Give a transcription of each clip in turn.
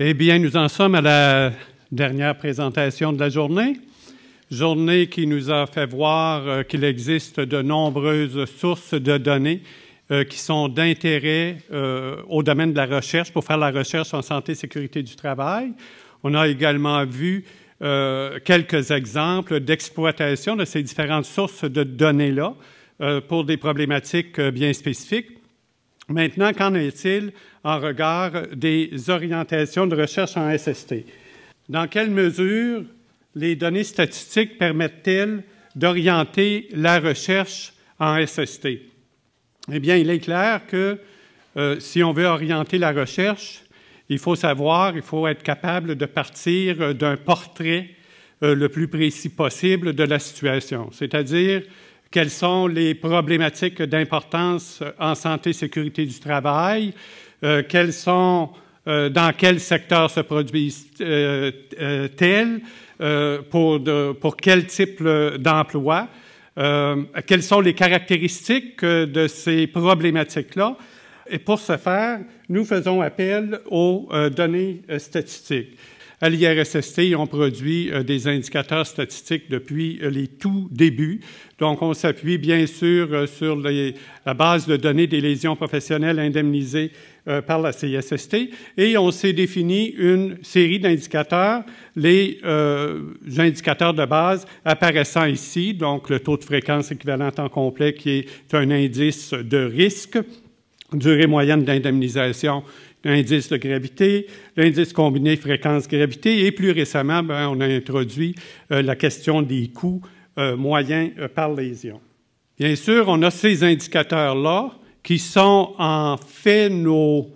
Eh bien, nous en sommes à la dernière présentation de la journée. Journée qui nous a fait voir qu'il existe de nombreuses sources de données qui sont d'intérêt au domaine de la recherche pour faire la recherche en santé et sécurité du travail. On a également vu quelques exemples d'exploitation de ces différentes sources de données-là pour des problématiques bien spécifiques. Maintenant, qu'en est-il en regard des orientations de recherche en SST? Dans quelle mesure les données statistiques permettent-elles d'orienter la recherche en SST? Eh bien, il est clair que si on veut orienter la recherche, il faut être capable de partir d'un portrait le plus précis possible de la situation, c'est-à-dire quelles sont les problématiques d'importance en santé et sécurité du travail, dans quel secteur se produisent-elles, pour quel type d'emploi, quelles sont les caractéristiques de ces problématiques-là. Et pour ce faire, nous faisons appel aux données statistiques. À l'IRSST, on produit des indicateurs statistiques depuis les tout débuts. Donc, on s'appuie bien sûr sur la base de données des lésions professionnelles indemnisées par la CISST et on s'est défini une série d'indicateurs, les indicateurs de base apparaissant ici, donc le taux de fréquence équivalent temps complet qui est un indice de risque, durée moyenne d'indemnisation, l'indice de gravité, l'indice combiné fréquence-gravité, et plus récemment, on a introduit la question des coûts moyens par lésion. Bien sûr, on a ces indicateurs-là qui sont en fait nos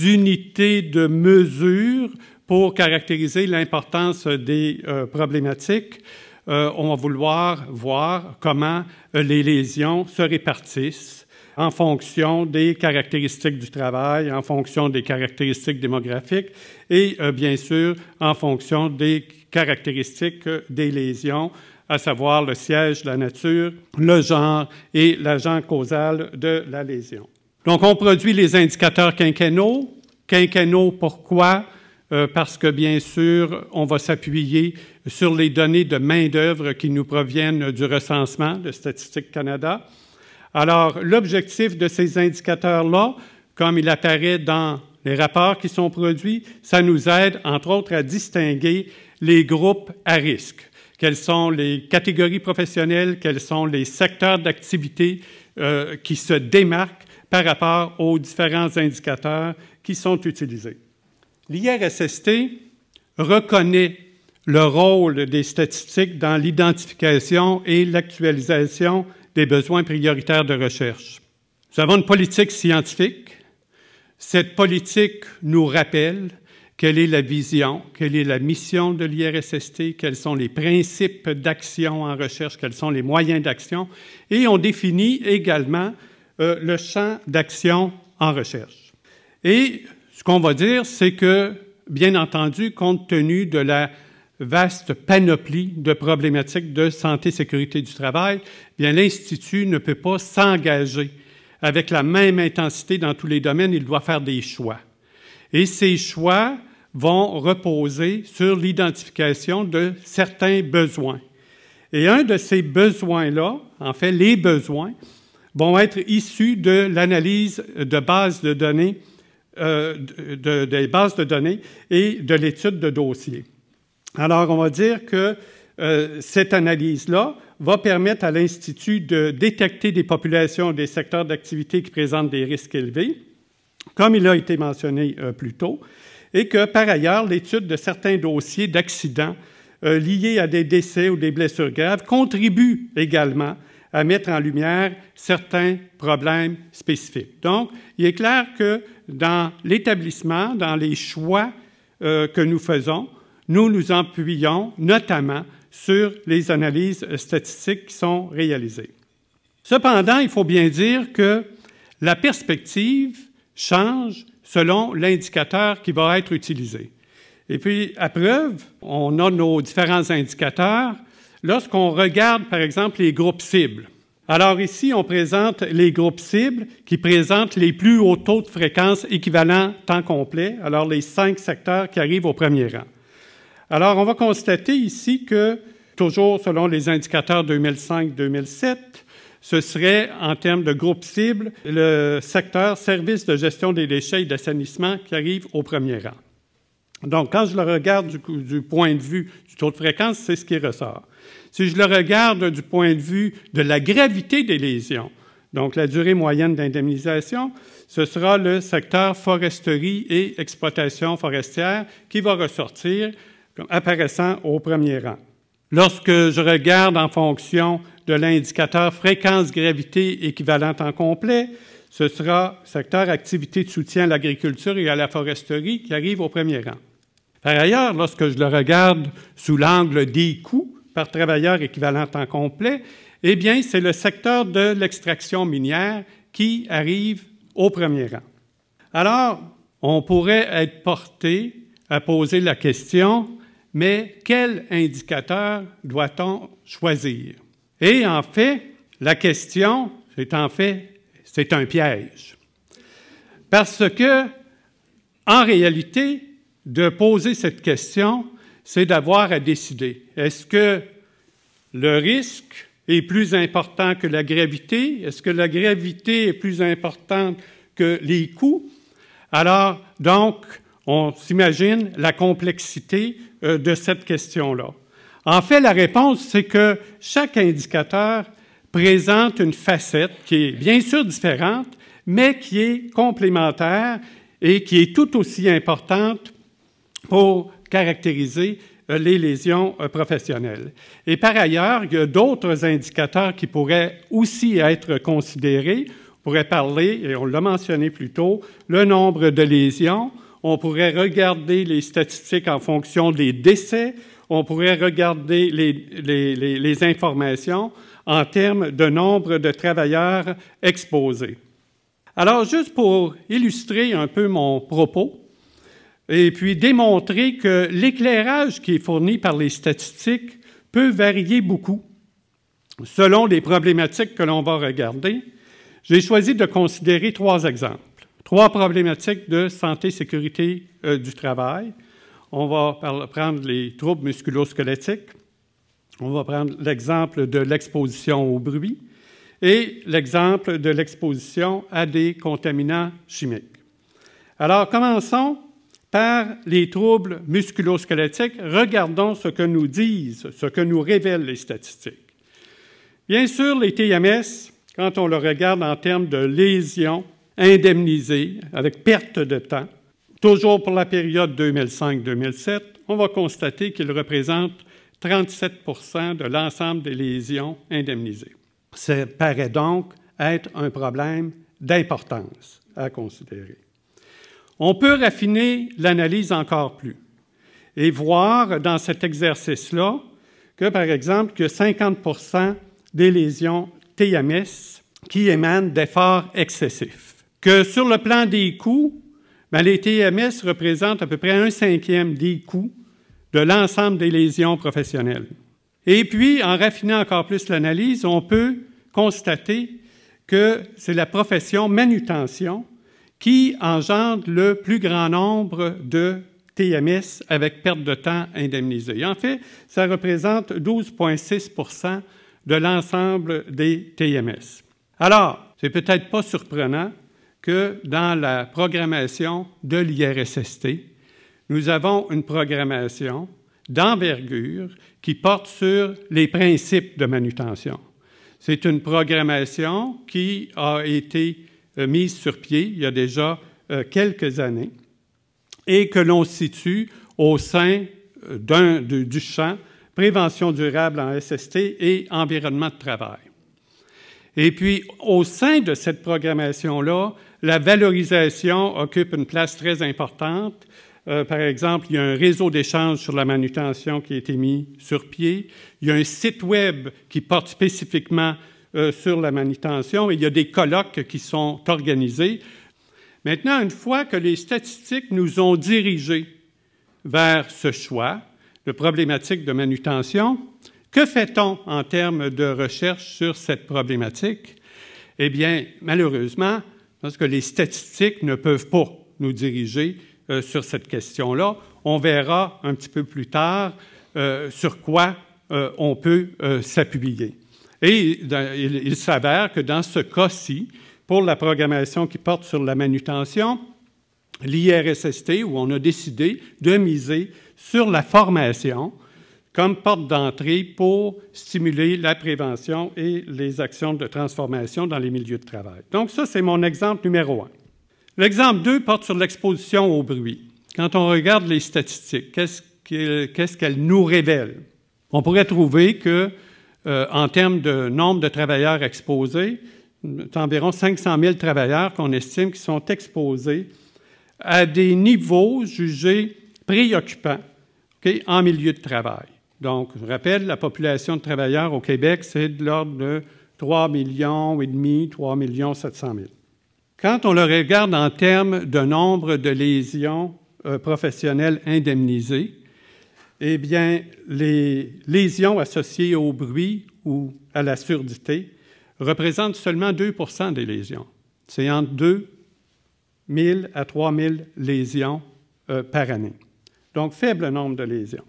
unités de mesure pour caractériser l'importance des problématiques. On va vouloir voir comment les lésions se répartissent en fonction des caractéristiques du travail, en fonction des caractéristiques démographiques et, bien sûr, en fonction des caractéristiques des lésions, à savoir le siège, la nature, le genre et l'agent causal de la lésion. Donc, on produit les indicateurs quinquennaux. Quinquennaux, pourquoi? Parce que, bien sûr, on va s'appuyer sur les données de main-d'œuvre qui nous proviennent du recensement de Statistique Canada. Alors, l'objectif de ces indicateurs-là, comme il apparaît dans les rapports qui sont produits, ça nous aide, entre autres, à distinguer les groupes à risque. Quelles sont les catégories professionnelles, quels sont les secteurs d'activité qui se démarquent par rapport aux différents indicateurs qui sont utilisés. L'IRSST reconnaît le rôle des statistiques dans l'identification et l'actualisation des besoins prioritaires de recherche. Nous avons une politique scientifique. Cette politique nous rappelle quelle est la vision, quelle est la mission de l'IRSST, quels sont les principes d'action en recherche, quels sont les moyens d'action, et on définit également le champ d'action en recherche. Et ce qu'on va dire, c'est que, bien entendu, compte tenu de la vaste panoplie de problématiques de santé et sécurité du travail, bien l'Institut ne peut pas s'engager avec la même intensité dans tous les domaines, il doit faire des choix. Et ces choix vont reposer sur l'identification de certains besoins. Et un de ces besoins-là, en fait, les besoins, vont être issus de l'analyse de bases de données, des bases de données et de l'étude de dossiers. Alors, on va dire que cette analyse-là va permettre à l'Institut de détecter des populations, des secteurs d'activité qui présentent des risques élevés, comme il a été mentionné plus tôt, et que, par ailleurs, l'étude de certains dossiers d'accidents liés à des décès ou des blessures graves contribue également à mettre en lumière certains problèmes spécifiques. Donc, il est clair que dans l'établissement, dans les choix que nous faisons, nous nous appuyons notamment sur les analyses statistiques qui sont réalisées. Cependant, il faut bien dire que la perspective change selon l'indicateur qui va être utilisé. Et puis, à preuve, on a nos différents indicateurs. Lorsqu'on regarde, par exemple, les groupes cibles, Alors ici, on présente les groupes cibles qui présentent les plus hauts taux de fréquence équivalents temps complet, alors les 5 secteurs qui arrivent au premier rang. Alors, on va constater ici que, toujours selon les indicateurs 2005-2007, ce serait, en termes de groupe cible, le secteur services de gestion des déchets et d'assainissement qui arrive au premier rang. Donc, quand je le regarde du point de vue du taux de fréquence, c'est ce qui ressort. Si je le regarde du point de vue de la gravité des lésions, donc la durée moyenne d'indemnisation, ce sera le secteur foresterie et exploitation forestière qui va ressortir comme apparaissant au premier rang. Lorsque je regarde en fonction de l'indicateur fréquence-gravité équivalent temps complet, ce sera secteur activité de soutien à l'agriculture et à la foresterie qui arrive au premier rang. Par ailleurs, lorsque je le regarde sous l'angle des coûts par travailleur équivalent temps complet, eh bien, c'est le secteur de l'extraction minière qui arrive au premier rang. Alors, on pourrait être porté à poser la question, mais quel indicateur doit-on choisir? Et en fait, la question, c'est un piège. Parce que, en réalité, de poser cette question, c'est d'avoir à décider. Est-ce que le risque est plus important que la gravité? Est-ce que la gravité est plus importante que les coûts? Alors, donc, on s'imagine la complexité de cette question-là. En fait, la réponse, c'est que chaque indicateur présente une facette qui est bien sûr différente, mais qui est complémentaire et qui est tout aussi importante pour caractériser les lésions professionnelles. Et par ailleurs, il y a d'autres indicateurs qui pourraient aussi être considérés. On pourrait parler, et on l'a mentionné plus tôt, le nombre de lésions. On pourrait regarder les statistiques en fonction des décès. On pourrait regarder les informations en termes de nombre de travailleurs exposés. Alors, juste pour illustrer un peu mon propos, et puis démontrer que l'éclairage qui est fourni par les statistiques peut varier beaucoup selon les problématiques que l'on va regarder, j'ai choisi de considérer 3 exemples. 3 problématiques de santé-sécurité du travail. On va prendre les troubles musculo-squelettiques. On va prendre l'exemple de l'exposition au bruit et l'exemple de l'exposition à des contaminants chimiques. Alors, commençons par les troubles musculo-squelettiques. Regardons ce que nous disent, ce que nous révèlent les statistiques. Bien sûr, les TMS, quand on le regarde en termes de lésions indemnisées avec perte de temps, toujours pour la période 2005-2007, on va constater qu'ils représentent 37 % de l'ensemble des lésions indemnisées. Ça paraît donc être un problème d'importance à considérer. On peut raffiner l'analyse encore plus et voir dans cet exercice-là que, par exemple, que 50 % des lésions TMS qui émanent d'efforts excessifs. Que sur le plan des coûts, les TMS représentent à peu près 1/5 des coûts de l'ensemble des lésions professionnelles. Et puis, en raffinant encore plus l'analyse, on peut constater que c'est la profession manutention qui engendre le plus grand nombre de TMS avec perte de temps indemnisée. En fait, ça représente 12,6 % de l'ensemble des TMS. Alors, c'est peut-être pas surprenant que dans la programmation de l'IRSST, nous avons une programmation d'envergure qui porte sur les principes de manutention. C'est une programmation qui a été mise sur pied il y a déjà quelques années et que l'on situe au sein du champ prévention durable en SST et environnement de travail. Et puis, au sein de cette programmation-là, la valorisation occupe une place très importante. Par exemple, il y a un réseau d'échange sur la manutention qui a été mis sur pied. Il y a un site web qui porte spécifiquement sur la manutention et il y a des colloques qui sont organisés. Maintenant, une fois que les statistiques nous ont dirigés vers ce choix de problématique de manutention, Que fait-on en termes de recherche sur cette problématique? Eh bien, malheureusement, parce que les statistiques ne peuvent pas nous diriger sur cette question-là. On verra un petit peu plus tard sur quoi on peut s'appuyer. Et il s'avère que dans ce cas-ci, pour la programmation qui porte sur la manutention, l'IRSST, où on a décidé de miser sur la formation comme porte d'entrée pour stimuler la prévention et les actions de transformation dans les milieux de travail. Donc ça, c'est mon exemple numéro 1. L'exemple 2 porte sur l'exposition au bruit. Quand on regarde les statistiques, qu'est-ce qu'elles nous révèlent? On pourrait trouver que, en termes de nombre de travailleurs exposés, c'est environ 500 000 travailleurs qu'on estime qui sont exposés à des niveaux jugés préoccupants en milieu de travail. Donc, je rappelle, la population de travailleurs au Québec, c'est de l'ordre de 3,5 millions, 3 700 000. Quand on le regarde en termes de nombre de lésions professionnelles indemnisées, eh bien, les lésions associées au bruit ou à la surdité représentent seulement 2 % des lésions. C'est entre 2 000 à 3 000 lésions par année. Donc, faible nombre de lésions.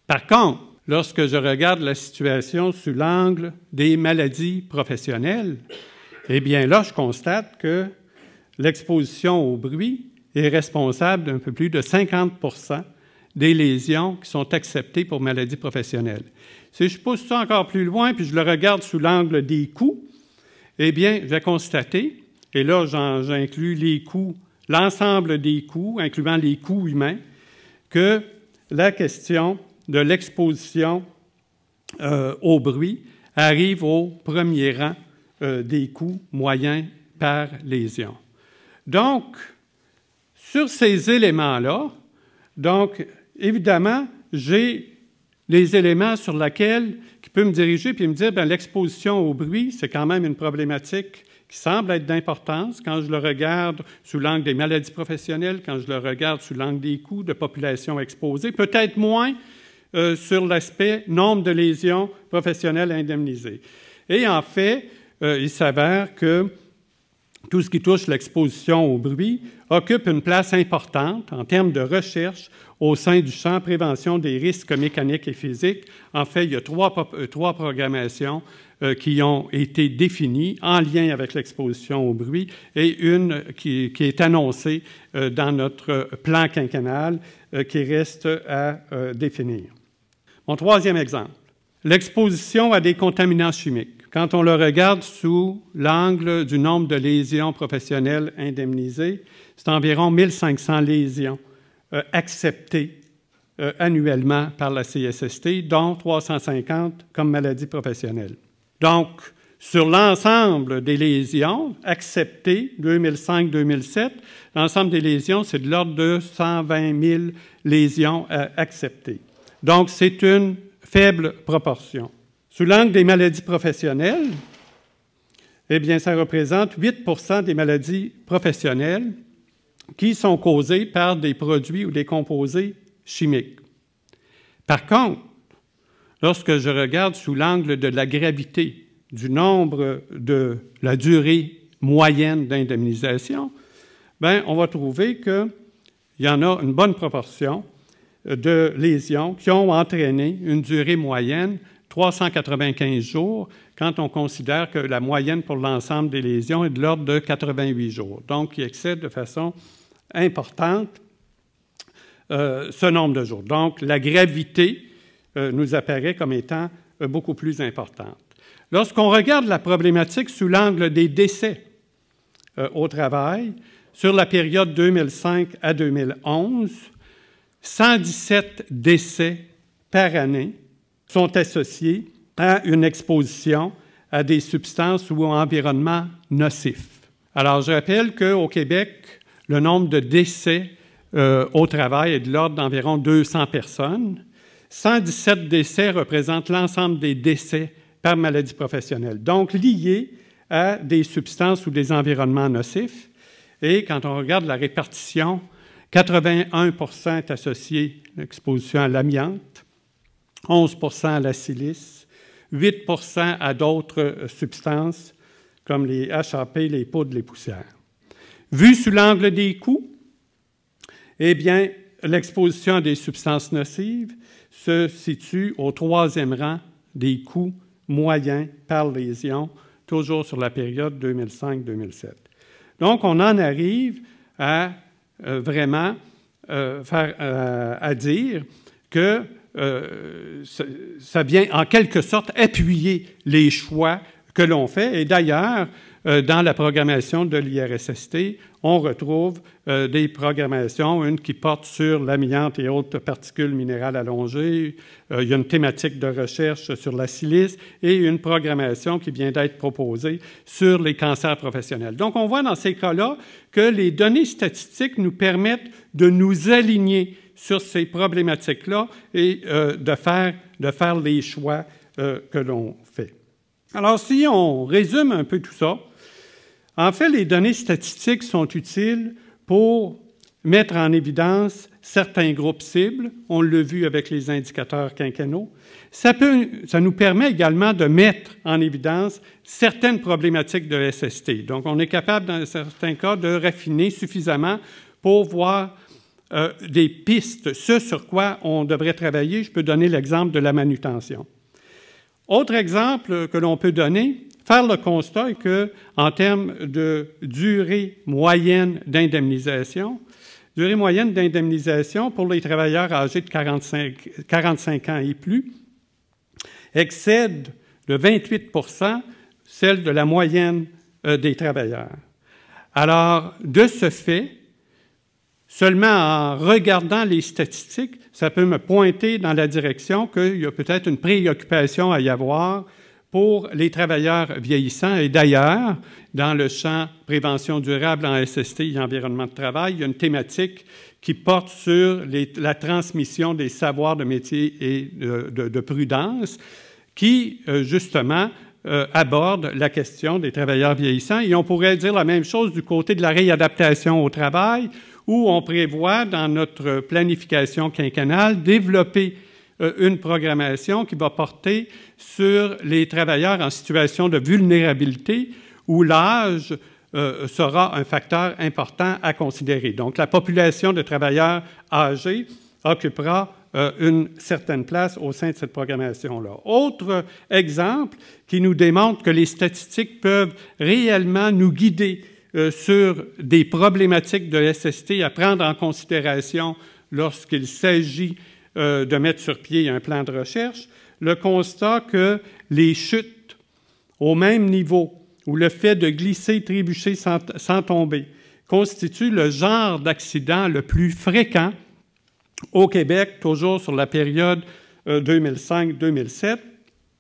Par contre, lorsque je regarde la situation sous l'angle des maladies professionnelles, eh bien là, je constate que l'exposition au bruit est responsable d'un peu plus de 50 % des lésions qui sont acceptées pour maladies professionnelles. Si je pousse ça encore plus loin, puis je le regarde sous l'angle des coûts, eh bien, je vais constater, et là, j'inclus les coûts, l'ensemble des coûts, incluant les coûts humains, que la question de l'exposition au bruit arrive au premier rang des coûts moyens par lésion. Donc, sur ces éléments-là, donc, évidemment, j'ai les éléments sur lesquels qui peut me diriger puis me dire, bien, l'exposition au bruit, c'est quand même une problématique qui semble être d'importance quand je le regarde sous l'angle des maladies professionnelles, quand je le regarde sous l'angle des coûts de population exposée, peut-être moins sur l'aspect nombre de lésions professionnelles indemnisées. Et en fait, il s'avère que tout ce qui touche l'exposition au bruit occupe une place importante en termes de recherche au sein du champ prévention des risques mécaniques et physiques. En fait, il y a trois programmations qui ont été définies en lien avec l'exposition au bruit et une qui est annoncée dans notre plan quinquennal qui reste à définir. Mon troisième exemple, l'exposition à des contaminants chimiques. Quand on le regarde sous l'angle du nombre de lésions professionnelles indemnisées, c'est environ 1500 lésions acceptées annuellement par la CSST, dont 350 comme maladies professionnelles. Donc, sur l'ensemble des lésions acceptées 2005-2007, l'ensemble des lésions, c'est de l'ordre de 120 000 lésions acceptées. Donc, c'est une faible proportion. Sous l'angle des maladies professionnelles, eh bien, ça représente 8 % des maladies professionnelles qui sont causées par des produits ou des composés chimiques. Par contre, lorsque je regarde sous l'angle de la gravité, du nombre de la durée moyenne d'indemnisation, bien, on va trouver qu'il y en a une bonne proportion de lésions qui ont entraîné une durée moyenne 395 jours, quand on considère que la moyenne pour l'ensemble des lésions est de l'ordre de 88 jours. Donc, qui excède de façon importante ce nombre de jours. Donc, la gravité nous apparaît comme étant beaucoup plus importante. Lorsqu'on regarde la problématique sous l'angle des décès au travail, sur la période 2005 à 2011, 117 décès par année sont associés à une exposition à des substances ou environnements nocifs. Alors, je rappelle qu'au Québec, le nombre de décès au travail est de l'ordre d'environ 200 personnes. 117 décès représentent l'ensemble des décès par maladie professionnelle, donc liés à des substances ou des environnements nocifs. Et quand on regarde la répartition, 81 % est associé à l'exposition à l'amiante, 11% à la silice, 8% à d'autres substances comme les HAP, les poudres, les poussières. Vu sous l'angle des coûts, eh bien, l'exposition à des substances nocives se situe au 3e rang des coûts moyens par lésion, toujours sur la période 2005-2007. Donc, on en arrive à vraiment à dire que ça vient en quelque sorte appuyer les choix que l'on fait. Et d'ailleurs, dans la programmation de l'IRSST, on retrouve des programmations, une qui porte sur l'amiante et autres particules minérales allongées, il y a une thématique de recherche sur la silice et une programmation qui vient d'être proposée sur les cancers professionnels. Donc, on voit dans ces cas-là que les données statistiques nous permettent de nous aligner sur ces problématiques-là et de faire les choix que l'on fait. Alors, si on résume un peu tout ça, en fait, les données statistiques sont utiles pour mettre en évidence certains groupes cibles. On l'a vu avec les indicateurs quinquennaux. Ça nous permet également de mettre en évidence certaines problématiques de SST. Donc, on est capable, dans certains cas, de raffiner suffisamment pour voir des pistes, ce sur quoi on devrait travailler. Je peux donner l'exemple de la manutention. Autre exemple que l'on peut donner, faire le constat est qu'en termes de durée moyenne d'indemnisation, pour les travailleurs âgés de 45 ans et plus excède de 28 % celle de la moyenne des travailleurs. Alors, de ce fait, seulement en regardant les statistiques, ça peut me pointer dans la direction qu'il y a peut-être une préoccupation à y avoir pour les travailleurs vieillissants. Et d'ailleurs, dans le champ prévention durable en SST et environnement de travail, il y a une thématique qui porte sur la transmission des savoirs de métier et de prudence qui, justement, aborde la question des travailleurs vieillissants. Et on pourrait dire la même chose du côté de la réadaptation au travail, où on prévoit, dans notre planification quinquennale, développer une programmation qui va porter sur les travailleurs en situation de vulnérabilité, où l'âge sera un facteur important à considérer. Donc, la population de travailleurs âgés occupera une certaine place au sein de cette programmation-là. Autre exemple qui nous démontre que les statistiques peuvent réellement nous guider sur des problématiques de SST à prendre en considération lorsqu'il s'agit de mettre sur pied un plan de recherche, le constat que les chutes au même niveau ou le fait de glisser, trébucher sans tomber constitue le genre d'accident le plus fréquent au Québec, toujours sur la période 2005-2007,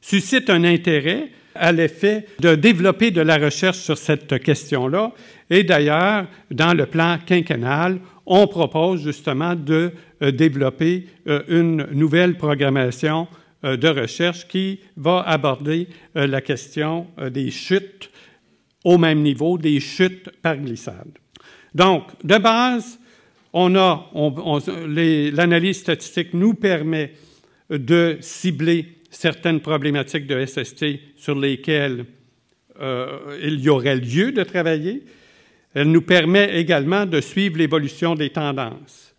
suscite un intérêt à l'effet de développer de la recherche sur cette question-là. Et d'ailleurs, dans le plan quinquennal, on propose justement de développer une nouvelle programmation de recherche qui va aborder la question des chutes au même niveau, des chutes par glissade. Donc, de base, l'analyse statistique nous permet de cibler certaines problématiques de SST sur lesquelles il y aurait lieu de travailler. Elle nous permet également de suivre l'évolution des tendances.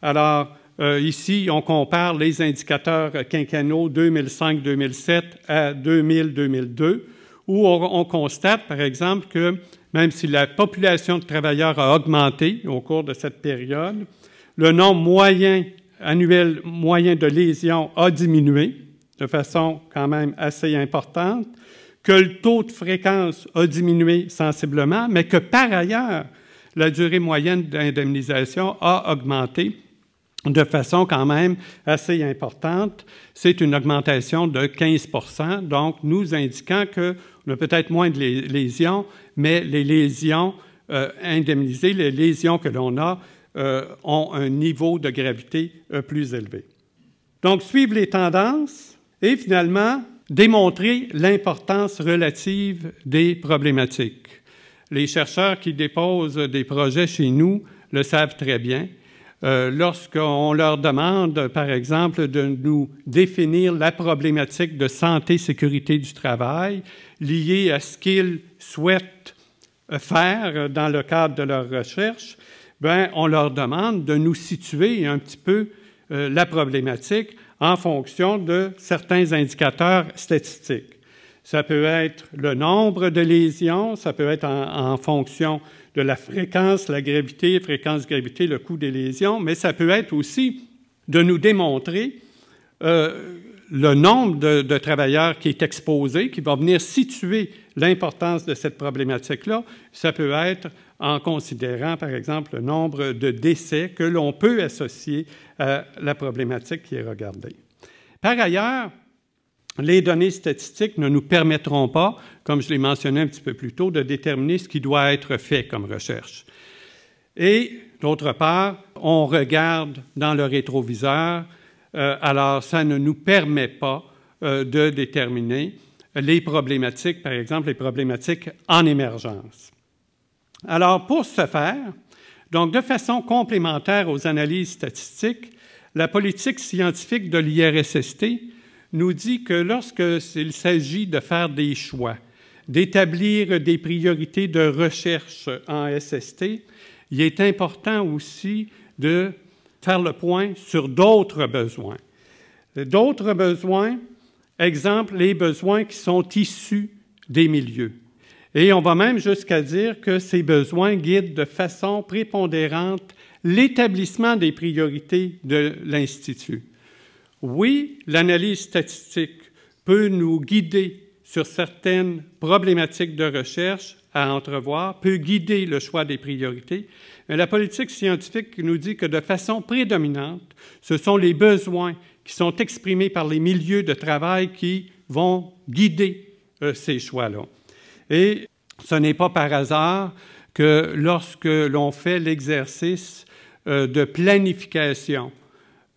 Alors, ici, on compare les indicateurs quinquennaux 2005-2007 à 2000-2002, où on constate, par exemple, que même si la population de travailleurs a augmenté au cours de cette période, le nombre annuel moyen de lésions a diminué de façon quand même assez importante, que le taux de fréquence a diminué sensiblement, mais que par ailleurs, la durée moyenne d'indemnisation a augmenté de façon quand même assez importante. C'est une augmentation de 15 %, donc nous indiquant qu'on a peut-être moins de lésions, mais les lésions indemnisées, les lésions que l'on a, ont un niveau de gravité plus élevé. Donc, suivre les tendances et finalement, démontrer l'importance relative des problématiques. Les chercheurs qui déposent des projets chez nous le savent très bien. lorsqu'on leur demande, par exemple, de nous définir la problématique de santé-sécurité du travail liée à ce qu'ils souhaitent faire dans le cadre de leur recherche, bien, on leur demande de nous situer un petit peu la problématique en fonction de certains indicateurs statistiques. Ça peut être le nombre de lésions, ça peut être en fonction de la fréquence, la gravité, le coût des lésions, mais ça peut être aussi de nous démontrer le nombre de travailleurs qui est exposé, qui va venir situer l'importance de cette problématique-là. Ça peut être en considérant, par exemple, le nombre de décès que l'on peut associer à la problématique qui est regardée. Par ailleurs, les données statistiques ne nous permettront pas, comme je l'ai mentionné un petit peu plus tôt, de déterminer ce qui doit être fait comme recherche. Et, d'autre part, on regarde dans le rétroviseur, alors ça ne nous permet pas de déterminer les problématiques, par exemple les problématiques en émergence. Alors, pour ce faire, donc de façon complémentaire aux analyses statistiques, la politique scientifique de l'IRSST nous dit que lorsqu'il s'agit de faire des choix, d'établir des priorités de recherche en SST, il est important aussi de faire le point sur d'autres besoins. D'autres besoins, exemple, les besoins qui sont issus des milieux. Et on va même jusqu'à dire que ces besoins guident de façon prépondérante l'établissement des priorités de l'Institut. Oui, l'analyse statistique peut nous guider sur certaines problématiques de recherche à entrevoir, peut guider le choix des priorités, mais la politique scientifique nous dit que de façon prédominante, ce sont les besoins qui sont exprimés par les milieux de travail qui vont guider ces choix-là. Et ce n'est pas par hasard que lorsque l'on fait l'exercice de planification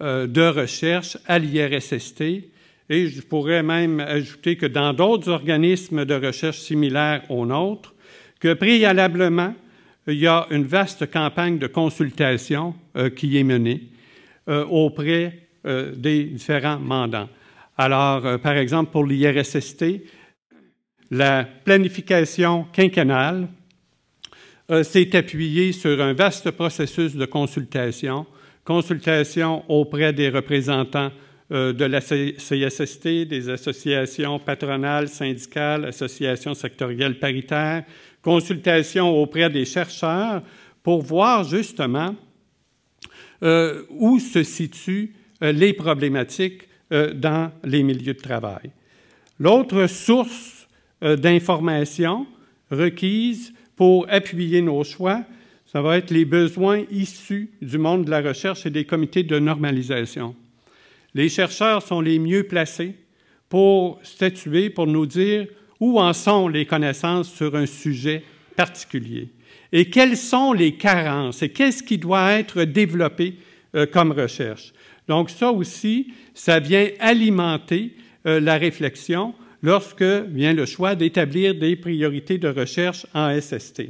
de recherche à l'IRSST, et je pourrais même ajouter que dans d'autres organismes de recherche similaires aux nôtres, que préalablement, il y a une vaste campagne de consultation qui est menée auprès des différents mandants. Alors, par exemple, pour l'IRSST, la planification quinquennale s'est appuyée sur un vaste processus de consultation auprès des représentants de la CSST, des associations patronales, syndicales, associations sectorielles paritaires, consultation auprès des chercheurs pour voir justement où se situent les problématiques dans les milieux de travail. L'autre source d'information requise pour appuyer nos choix, ça va être les besoins issus du monde de la recherche et des comités de normalisation. Les chercheurs sont les mieux placés pour statuer, pour nous dire où en sont les connaissances sur un sujet particulier et quelles sont les carences et qu'est-ce qui doit être développé comme recherche. Donc ça aussi, ça vient alimenter la réflexion lorsque vient le choix d'établir des priorités de recherche en SST.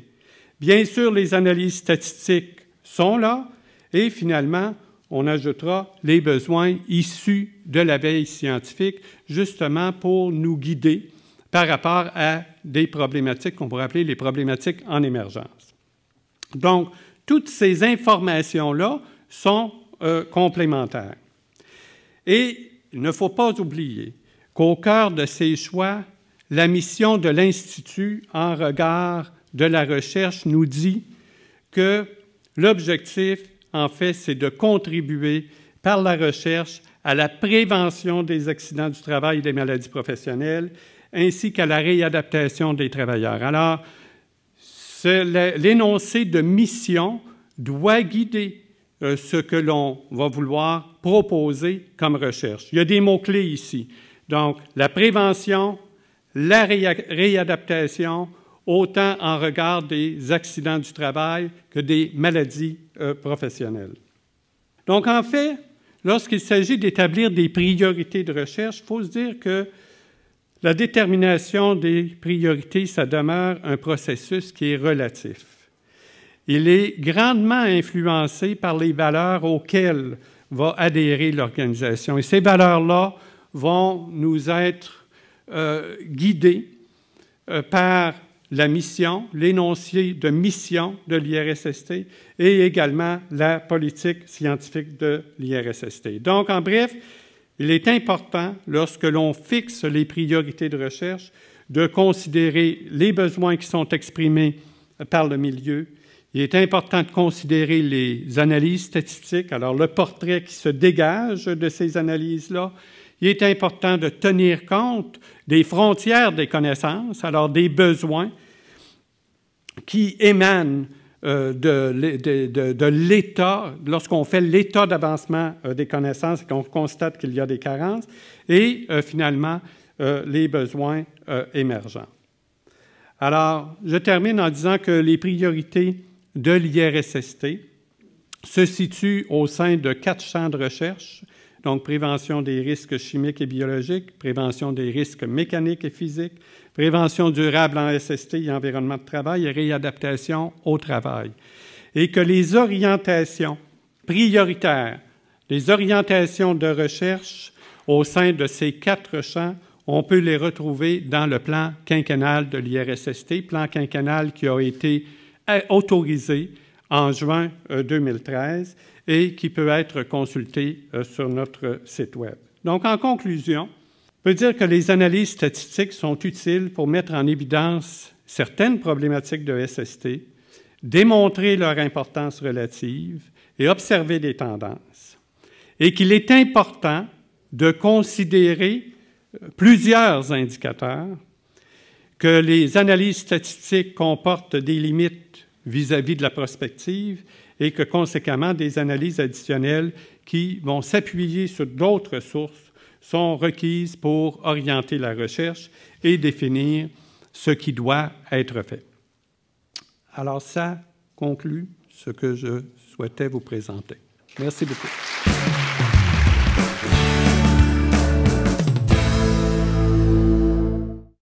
Bien sûr, les analyses statistiques sont là et finalement, on ajoutera les besoins issus de la veille scientifique justement pour nous guider par rapport à des problématiques qu'on pourrait appeler les problématiques en émergence. Donc, toutes ces informations-là sont complémentaires. Et il ne faut pas oublier qu'au cœur de ces choix, la mission de l'Institut en regard de la recherche nous dit que l'objectif, en fait, c'est de contribuer par la recherche à la prévention des accidents du travail et des maladies professionnelles, ainsi qu'à la réadaptation des travailleurs. Alors, l'énoncé de mission doit guider ce que l'on va vouloir proposer comme recherche. Il y a des mots-clés ici. Donc, la prévention, la réadaptation, autant en regard des accidents du travail que des maladies professionnelles. Donc, en fait, lorsqu'il s'agit d'établir des priorités de recherche, il faut se dire que la détermination des priorités, ça demeure un processus qui est relatif. il est grandement influencé par les valeurs auxquelles va adhérer l'organisation. Et ces valeurs-là vont nous être guidées par la mission, l'énoncé de mission de l'IRSST et également la politique scientifique de l'IRSST. Donc, en bref, il est important, lorsque l'on fixe les priorités de recherche, de considérer les besoins qui sont exprimés par le milieu. Il est important de considérer les analyses statistiques, alors le portrait qui se dégage de ces analyses-là. Il est important de tenir compte des frontières des connaissances, alors des besoins qui émanent de l'état, lorsqu'on fait l'état d'avancement des connaissances et qu'on constate qu'il y a des carences, et finalement les besoins émergents. Alors, je termine en disant que les priorités de l'IRSST se situent au sein de 4 champs de recherche, donc prévention des risques chimiques et biologiques, prévention des risques mécaniques et physiques, prévention durable en SST et environnement de travail et réadaptation au travail. Et que les orientations prioritaires, les orientations de recherche au sein de ces 4 champs, on peut les retrouver dans le plan quinquennal de l'IRSST, plan quinquennal qui a été autorisé en juin 2013 et qui peut être consulté sur notre site Web. Donc, en conclusion, on peut dire que les analyses statistiques sont utiles pour mettre en évidence certaines problématiques de SST, démontrer leur importance relative et observer des tendances. Et qu'il est important de considérer plusieurs indicateurs, que les analyses statistiques comportent des limites vis-à-vis de la prospective et que, conséquemment, des analyses additionnelles qui vont s'appuyer sur d'autres sources sont requises pour orienter la recherche et définir ce qui doit être fait. Alors, ça conclut ce que je souhaitais vous présenter. Merci beaucoup.